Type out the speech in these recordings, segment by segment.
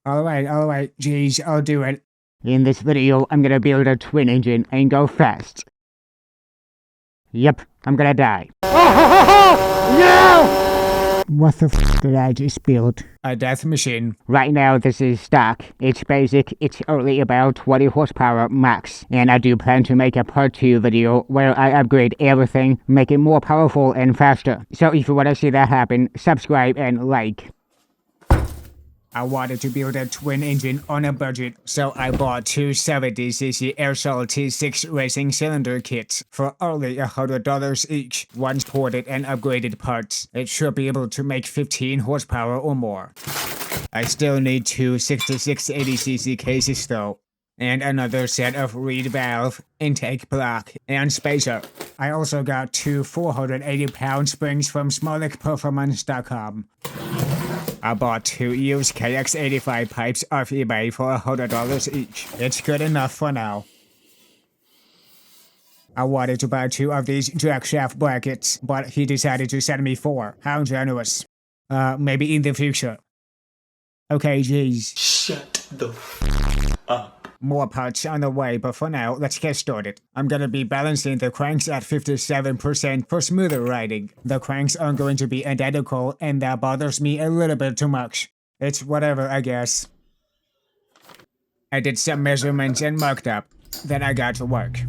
Alright, geez, I'll do it. In this video, I'm gonna build a twin engine and go fast. Yep, I'm gonna die. No! What the f did I just build? A death machine. Right now, this is stock. It's basic, it's only about 20 horsepower max. And I do plan to make a part 2 video where I upgrade everything, make it more powerful and faster. So if you wanna see that happen, subscribe and like. I wanted to build a twin engine on a budget, so I bought two 70cc Airsal T6 racing cylinder kits for only $100 each. Once ported and upgraded parts, it should be able to make 15 horsepower or more. I still need two 6680cc cases though, and another set of reed valve, intake block, and spacer. I also got two 480-pound springs from smolikperformance.com. I bought two used KX85 pipes off eBay for $100 each. It's good enough for now. I wanted to buy two of these jack shaft brackets, but he decided to send me four. How generous. Maybe in the future. Okay, geez. Shut the f up. More parts on the way, but for now, let's get started. I'm gonna be balancing the cranks at 57% for smoother riding. The cranks are going to be identical, and that bothers me a little bit too much. It's whatever, I guess. I did some measurements and marked up. Then I got to work.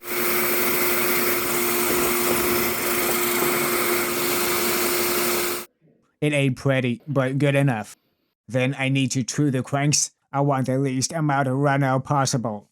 It ain't pretty, but good enough. Then I need to true the cranks. I want the least amount of runout possible.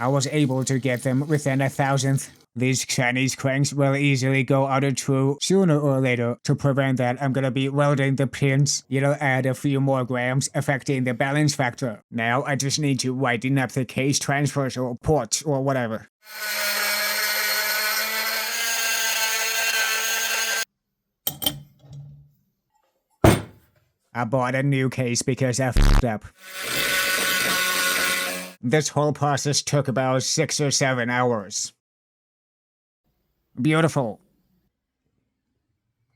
I was able to get them within 1,000th. These Chinese cranks will easily go out of true sooner or later. To prevent that, I'm gonna be welding the pins. It'll add a few more grams, affecting the balance factor. Now I just need to widen up the case transfers or ports or whatever. I bought a new case because I f***ed up. This whole process took about 6 or 7 hours. Beautiful.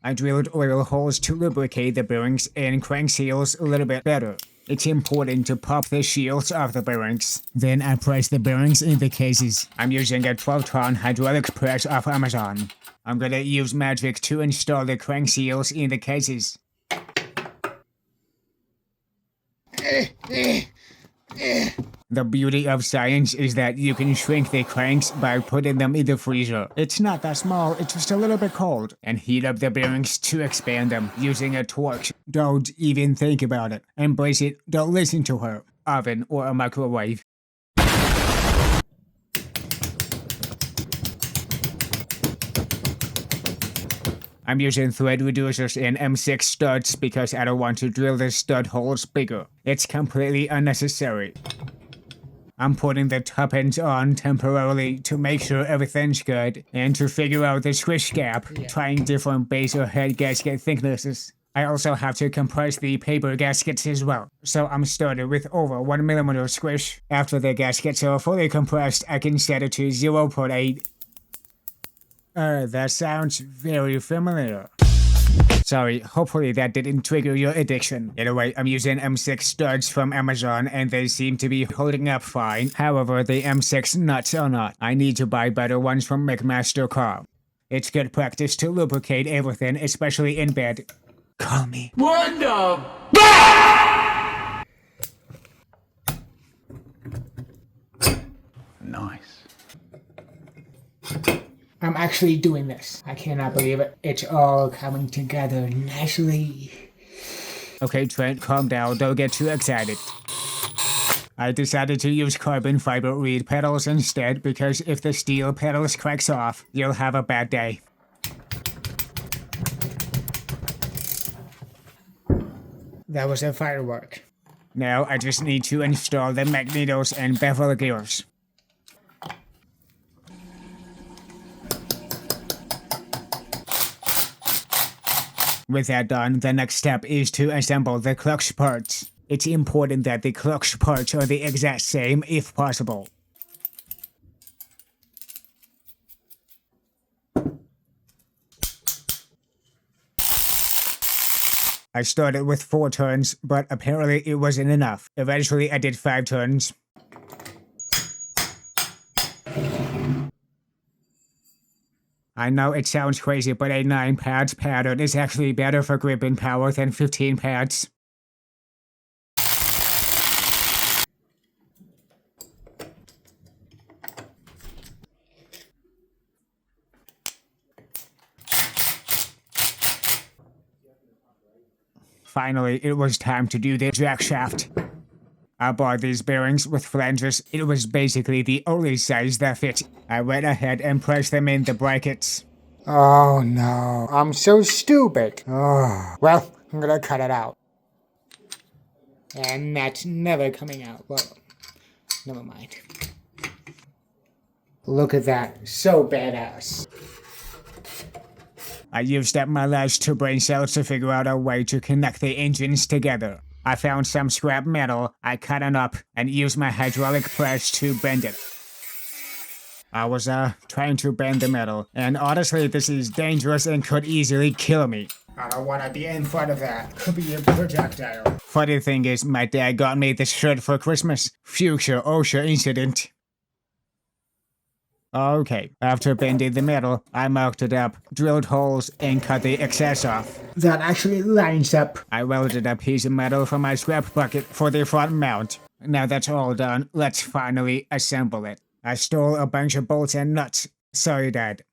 I drilled oil holes to lubricate the bearings and crank seals a little bit better. It's important to pop the shields off the bearings. Then I press the bearings in the cases. I'm using a 12-ton hydraulic press off Amazon. I'm gonna use magic to install the crank seals in the cases. The beauty of science is that you can shrink the cranks by putting them in the freezer. It's not that small, it's just a little bit cold. And heat up the bearings to expand them using a torch. Don't even think about it. Embrace it, don't listen to her. Oven or a microwave. I'm using thread reducers and M6 studs because I don't want to drill the stud holes bigger. It's completely unnecessary. I'm putting the top ends on temporarily to make sure everything's good and to figure out the squish gap, trying different base or head gasket thicknesses. I also have to compress the paper gaskets as well, so I'm started with over 1mm squish. After the gaskets are fully compressed, I can set it to 0.8. That sounds very familiar. Sorry, hopefully that didn't trigger your addiction. Anyway, I'm using M6 studs from Amazon and they seem to be holding up fine. However, the M6 nuts are not. I need to buy better ones from McMaster Car. It's good practice to lubricate everything, especially in bed. Call me. What the? Nice. I'm actually doing this. I cannot believe it. It's all coming together nicely. Okay, Trent, calm down. Don't get too excited. I decided to use carbon fiber reed pedals instead because if the steel pedals cracks off, you'll have a bad day. That was a firework. Now I just need to install the magnetos and bevel gears. With that done, the next step is to assemble the clutch parts. It's important that the clutch parts are the exact same if possible. I started with 4 turns, but apparently it wasn't enough. Eventually I did 5 turns. I know it sounds crazy, but a 9 pads pattern is actually better for grip and power than 15 pads. Finally, it was time to do the jack shaft. I bought these bearings with flanges. It was basically the only size that fit. I went ahead and pressed them in the brackets. Oh no, I'm so stupid. Oh, well, I'm gonna cut it out. And that's never coming out. Well, never mind. Look at that, so badass. I used up my last 2 brain cells to figure out a way to connect the engines together. I found some scrap metal, I cut it up, and used my hydraulic press to bend it. I was trying to bend the metal, and honestly this is dangerous and could easily kill me. I don't want to be in front of that. Could be a projectile. Funny thing is, my dad got me this shirt for Christmas. Future OSHA incident. Okay, after bending the metal, I marked it up, drilled holes, and cut the excess off. That actually lines up. I welded a piece of metal from my scrap bucket for the front mount. Now that's all done, let's finally assemble it. I stole a bunch of bolts and nuts. Sorry, Dad.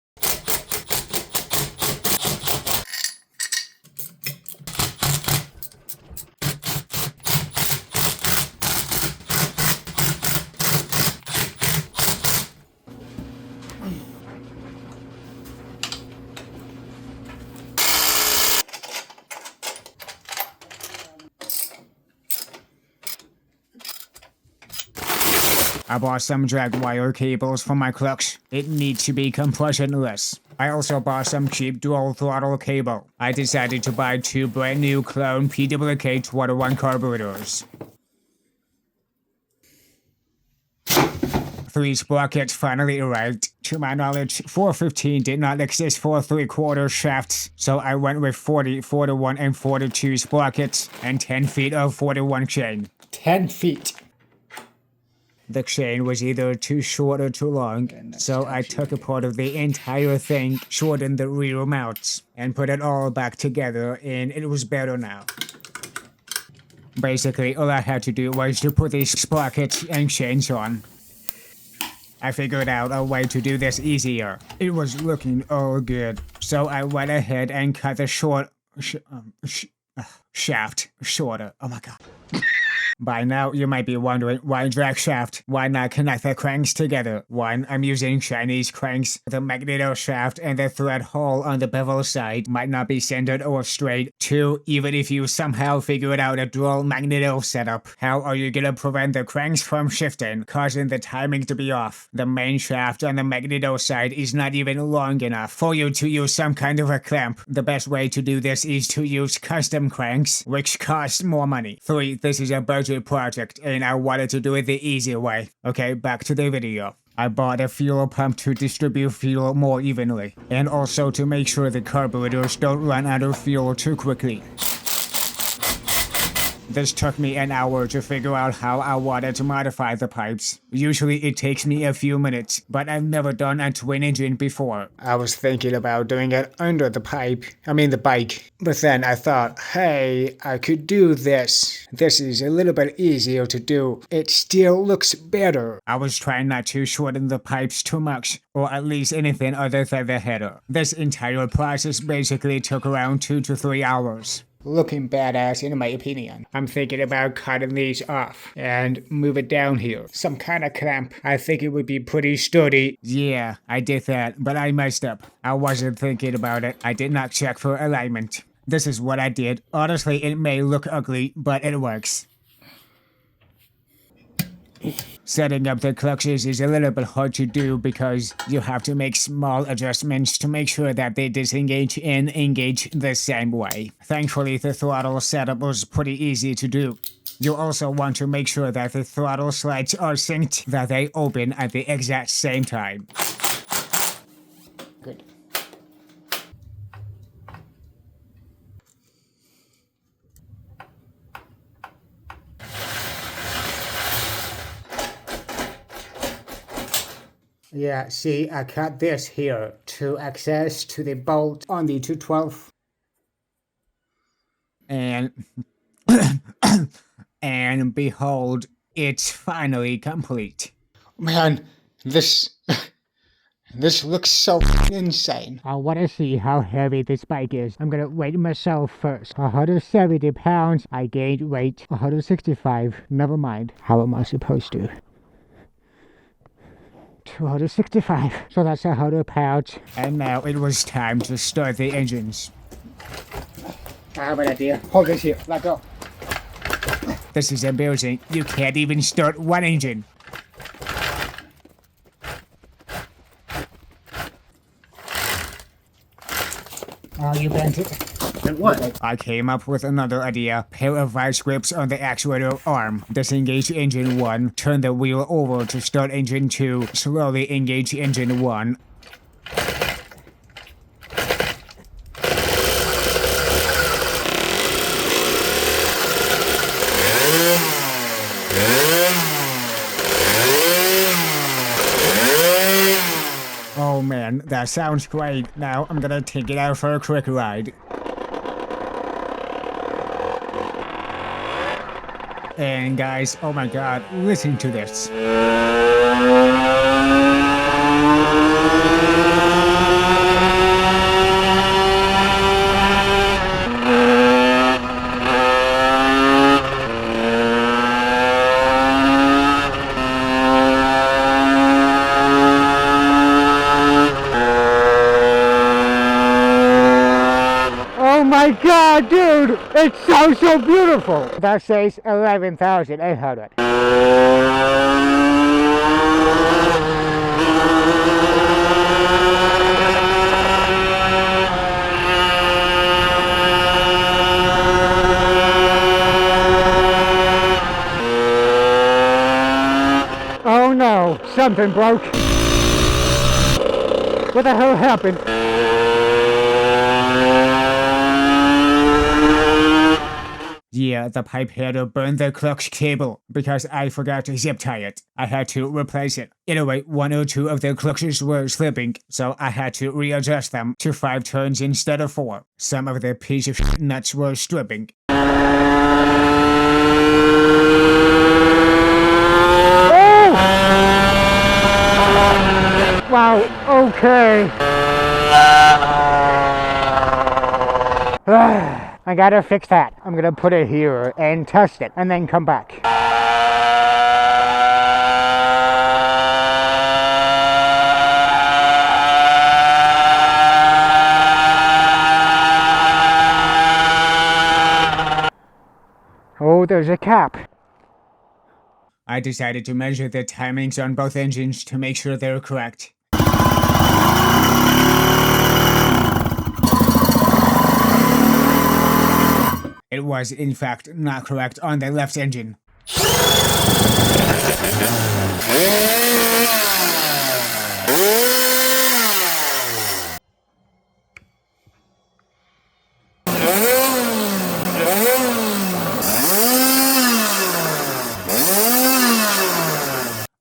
I bought some drag wire cables for my clutch. It needs to be compressionless. I also bought some cheap dual throttle cable. I decided to buy 2 brand new clone PWK 21 carburetors. 3 sprockets finally arrived. To my knowledge, 415 did not exist for 3/4 shafts, so I went with 40, 41, and 42 sprockets, and 10 feet of 41 chain. 10 feet. The chain was either too short or too long, so I took apart of the entire thing, shortened the rear mounts, and put it all back together, and it was better now. Basically, all I had to do was to put these sprockets and chains on. I figured out a way to do this easier. It was looking all good, so I went ahead and cut the shaft shorter. Oh my god. By now, you might be wondering, why drag shaft? Why not connect the cranks together? 1. I'm using Chinese cranks. The magneto shaft and the thread hole on the bevel side might not be centered or straight. 2. Even if you somehow figured out a dual magneto setup, how are you gonna prevent the cranks from shifting, causing the timing to be off? The main shaft on the magneto side is not even long enough for you to use some kind of a clamp. The best way to do this is to use custom cranks, which cost more money. 3. This is a budget project, and I wanted to do it the easy way. Okay, back to the video. I bought a fuel pump to distribute fuel more evenly, and also to make sure the carburetors don't run out of fuel too quickly. This took me an hour to figure out how I wanted to modify the pipes. Usually it takes me a few minutes, but I've never done a twin engine before. I was thinking about doing it under the bike. But then I thought, hey, I could do this. This is a little bit easier to do. It still looks better. I was trying not to shorten the pipes too much, or at least anything other than the header. This entire process basically took around 2 to 3 hours. Looking badass in my opinion. I'm thinking about cutting these off and move it down here. Some kind of clamp. I think it would be pretty sturdy. Yeah, I did that, but I messed up. I wasn't thinking about it. I did not check for alignment. This is what I did. Honestly, it may look ugly, but it works. Setting up the clutches is a little bit hard to do because you have to make small adjustments to make sure that they disengage and engage the same way. Thankfully, the throttle setup was pretty easy to do. You also want to make sure that the throttle slides are synced, that they open at the exact same time. Good. Yeah, see, I cut this here to access to the bolt on the 212. And and behold, it's finally complete. Man, this looks so insane. I want to see how heavy this bike is. I'm gonna weigh myself first. 170 pounds. I gained weight. 165. Never mind. How am I supposed to? 265. So that's 100 pounds. And now it was time to start the engines. I have an idea. Hold this here. Let go. This is embarrassing. You can't even start one engine. Oh, you bent it. And what? I came up with another idea. Pair of vice grips on the actuator arm. Disengage engine 1. Turn the wheel over to start engine 2. Slowly engage engine 1. Oh man, that sounds great. Now I'm gonna take it out for a quick ride. And guys, oh my god, listen to this. Oh my god, dude! It sounds so beautiful! That says 11,800. Oh no, something broke. What the hell happened? Yeah, the pipe header burned the clutch cable because I forgot to zip tie it. I had to replace it. Anyway, one or two of the clutches were slipping, so I had to readjust them to 5 turns instead of 4. Some of the piece of shit nuts were stripping. Wow, okay. I gotta fix that. I'm gonna put it here and test it and then come back. Oh, there's a cap. I decided to measure the timings on both engines to make sure they're correct. It was, in fact, not correct on the left engine.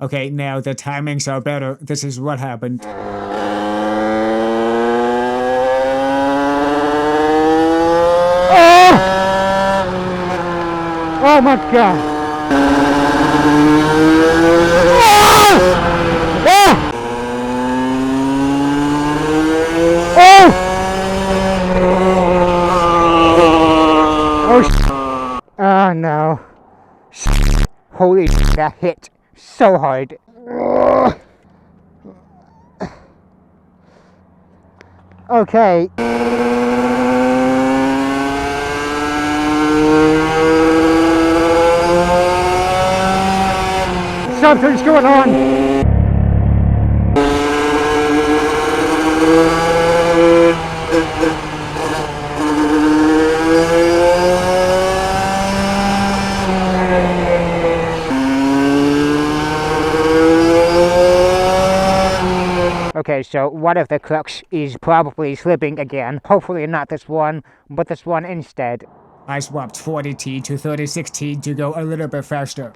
Okay, now the timings are better. This is what happened. Oh my god! Oh no. Holy shit, that hit so hard. Okay. Something's going on. Okay, so one of the clutch is probably slipping again. Hopefully not this one, but this one instead. I swapped 40T to 36T to go a little bit faster.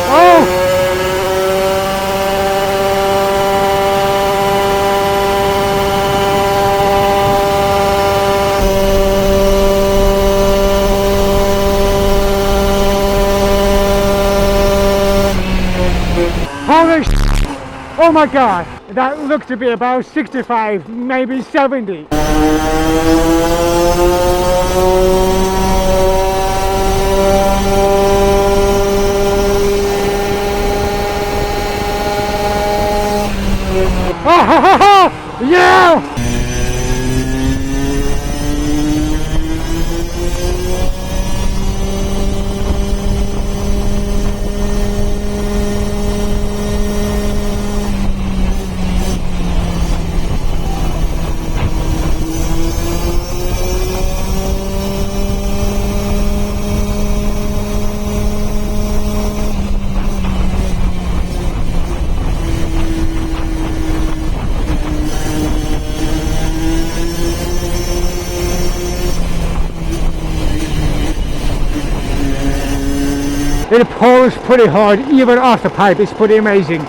Oh! Holy sh**! Oh my god! That looked to be about 65, maybe 70. Oh, ha, ha, ha! Yeah! It pulls pretty hard, even off the pipe. It's pretty amazing.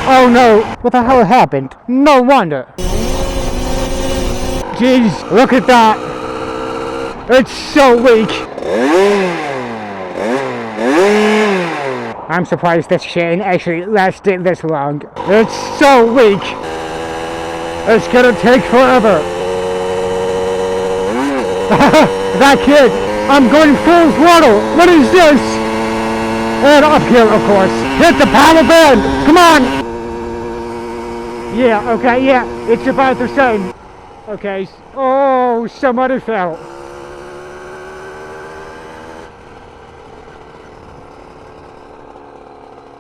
Oh no, what the hell happened? No wonder. Jeez, look at that. It's so weak. I'm surprised this chain actually lasted this long. It's so weak. It's gonna take forever. That kid, I'm going full throttle. What is this? And uphill, of course. Hit the paddle bend. Come on. Yeah, okay, yeah. It's about the same. Okay. Oh, somebody fell.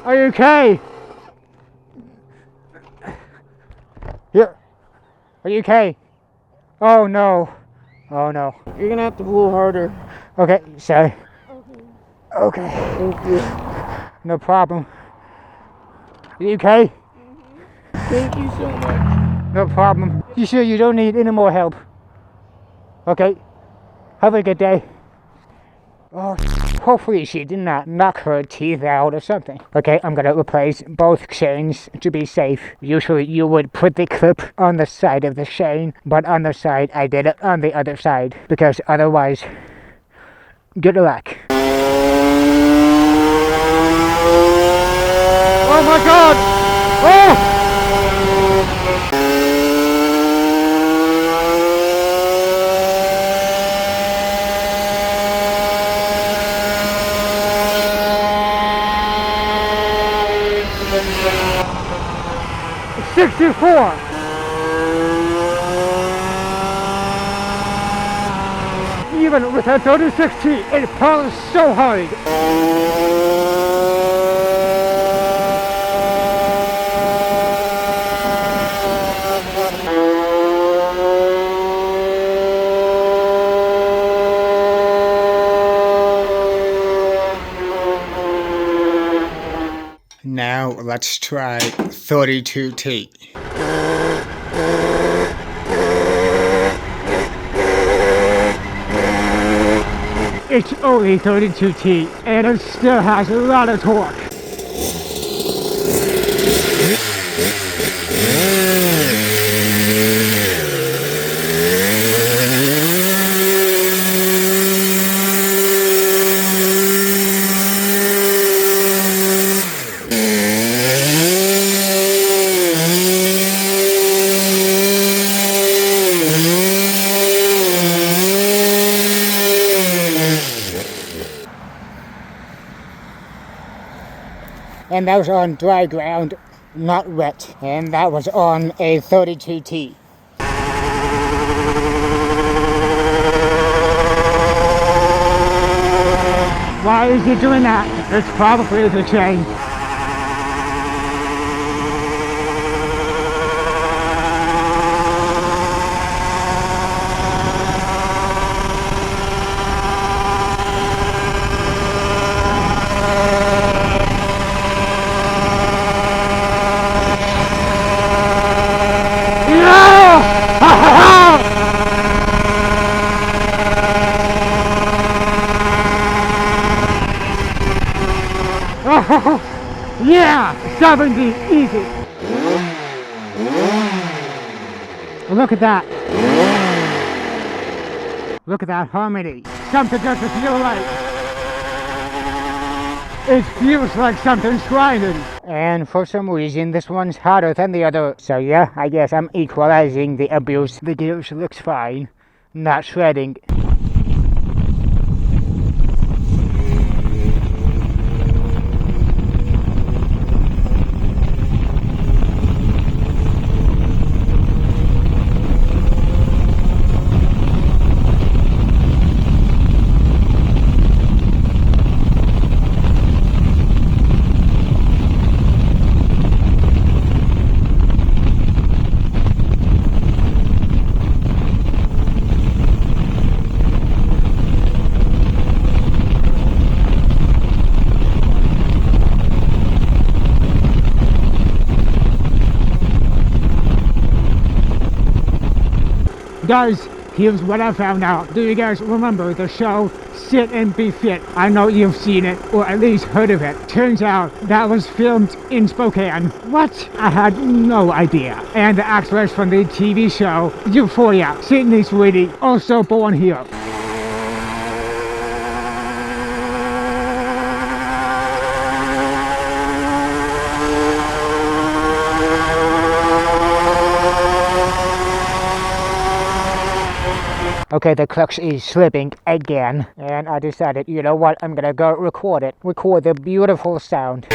Are you okay? Yeah. Are you okay? Oh no. Oh no. You're gonna have to blow harder. Okay, sorry. Okay. Okay. Thank you. No problem. Are you okay? Thank you so much. No problem. You sure you don't need any more help? Okay. Have a good day. Oh, hopefully she did not knock her teeth out or something. Okay, I'm gonna replace both chains to be safe. Usually you would put the clip on the side of the chain, but on the side I did it on the other side because otherwise, good luck. Oh my god! Oh! Even with a 3060, it pulls so hard. Now let's try 32T. It's only 32T and it still has a lot of torque. And that was on dry ground, not wet. And that was on a 32T. Why is he doing that? It's probably the chain. 70, easy. Look at that. Look at that harmony. Something doesn't feel right. It feels like something's grinding. And for some reason, this one's harder than the other. So yeah, I guess I'm equalizing the abuse. The gears looks fine. Not shredding. Guys, here's what I found out. Do you guys remember the show Sit and Be Fit? I know you've seen it, or at least heard of it. Turns out that was filmed in Spokane. What? I had no idea. And the actress from the TV show Euphoria, Sydney Sweeney, also born here. Okay, the clutch is slipping again, and I decided, you know what, I'm gonna go record it. Record the beautiful sound.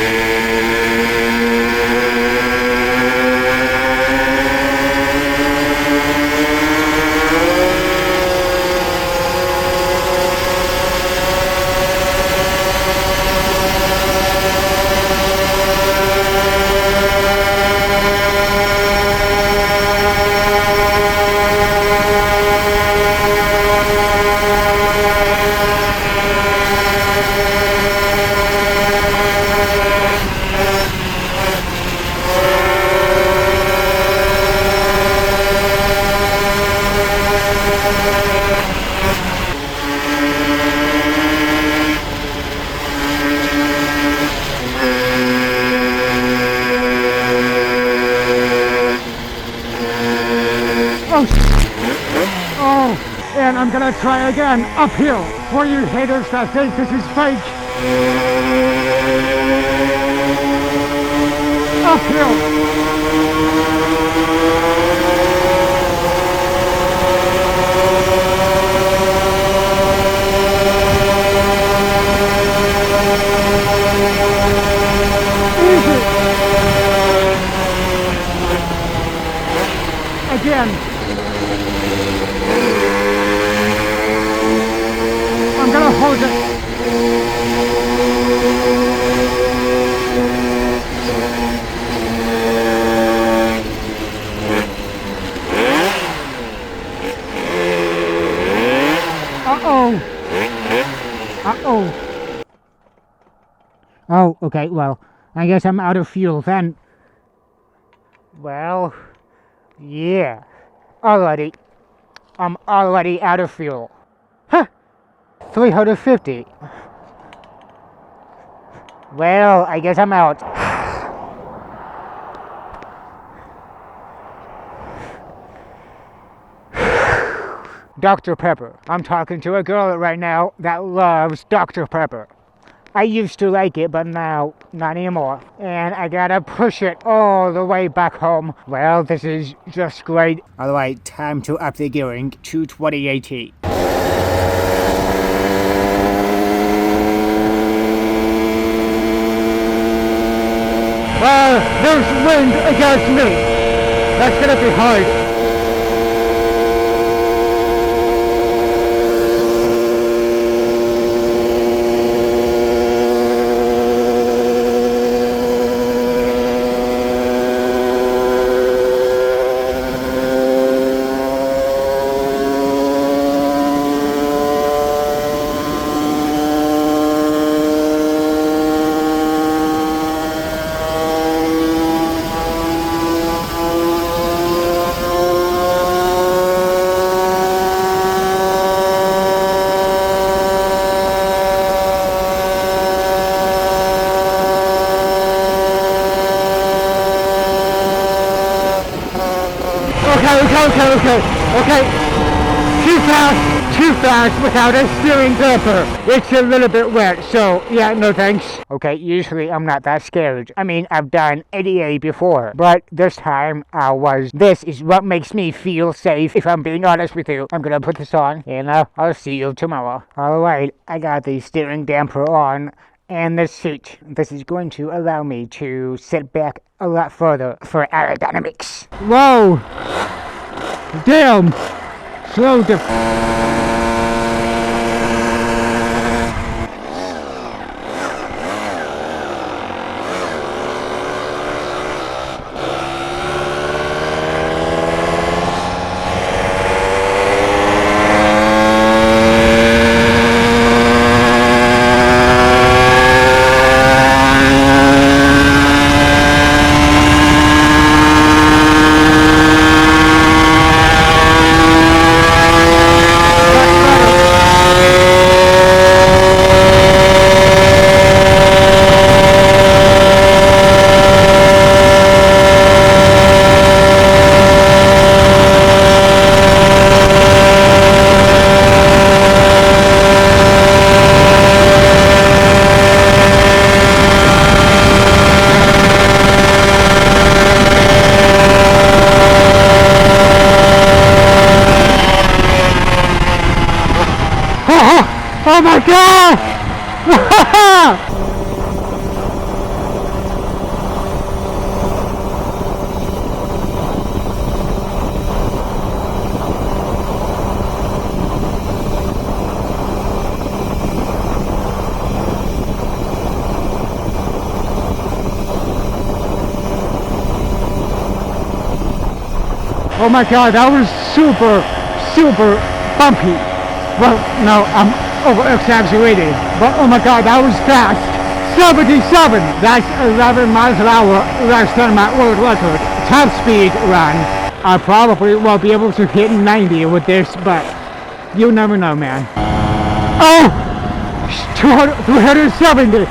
And I'm gonna try again, uphill, for you haters that think this is fake. Uphill. Again. I'm gonna hold it. Uh-oh. Uh-oh. Oh, okay, well, I guess I'm out of fuel then. Well, yeah. Alrighty. I'm already out of fuel. Huh. 350. Well, I guess I'm out. Dr. Pepper. I'm talking to a girl right now that loves Dr. Pepper. I used to like it, but now, not anymore. And I gotta push it all the way back home. Well, this is just great. Alright, time to up the gearing to 2080. Well, there's wind against me. That's gonna be hard. Okay. Too fast without a steering damper. It's a little bit wet, so yeah, no thanks. Okay, usually I'm not that scared. I mean, I've done ADA before, but this time this is what makes me feel safe, if I'm being honest with you. I'm gonna put this on, and I'll see you tomorrow. Alright, I got the steering damper on, and the seat. This is going to allow me to sit back a lot further for aerodynamics. Whoa! Damn! Slow the Oh my god! Oh my god, that was super bumpy. Well, no, I'm over-exaggerating, but oh my god, that was fast. 77! That's 11 miles an hour less than my world record. Top speed run. I probably won't be able to hit 90 with this, but you never know, man. Oh! 370!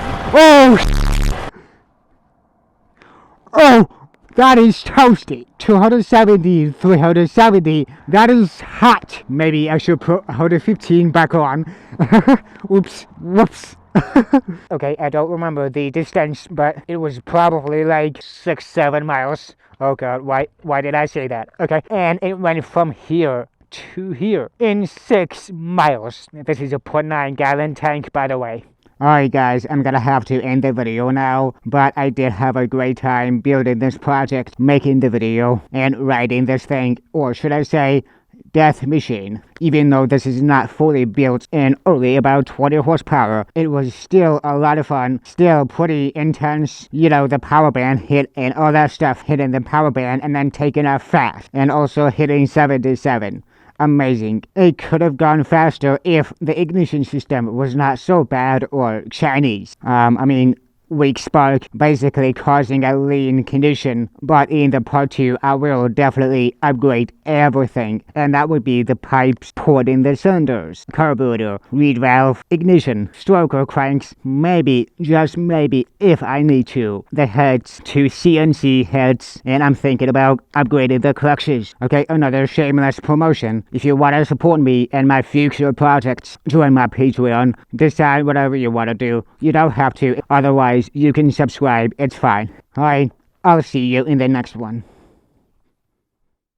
Oh! That is toasty. 270, 370. That is hot. Maybe I should put 115 back on. Whoops. Okay, I don't remember the distance, but it was probably like 6-7 miles. Oh god, why did I say that? Okay, and it went from here to here in 6 miles. This is a 0.9 gallon tank, by the way. Alright guys, I'm gonna have to end the video now, but I did have a great time building this project, making the video, and riding this thing, or should I say, death machine. Even though this is not fully built and only about 20 horsepower, it was still a lot of fun, still pretty intense. You know, the power band hit and all that stuff hitting the power band and then taking off fast, and also hitting 77. Amazing. It could have gone faster if the ignition system was not so bad or Chinese. I mean, weak spark basically causing a lean condition, but in the part 2 I will definitely upgrade everything, and that would be the pipes poured in the cylinders, carburetor, reed valve, ignition, stroker cranks, maybe, just maybe, if I need to, the heads to CNC heads, and I'm thinking about upgrading the clutches. Okay, another shameless promotion. If you want to support me and my future projects, join my Patreon. Decide whatever you want to do. You don't have to, otherwise you can subscribe, it's fine. Alright, I'll see you in the next one.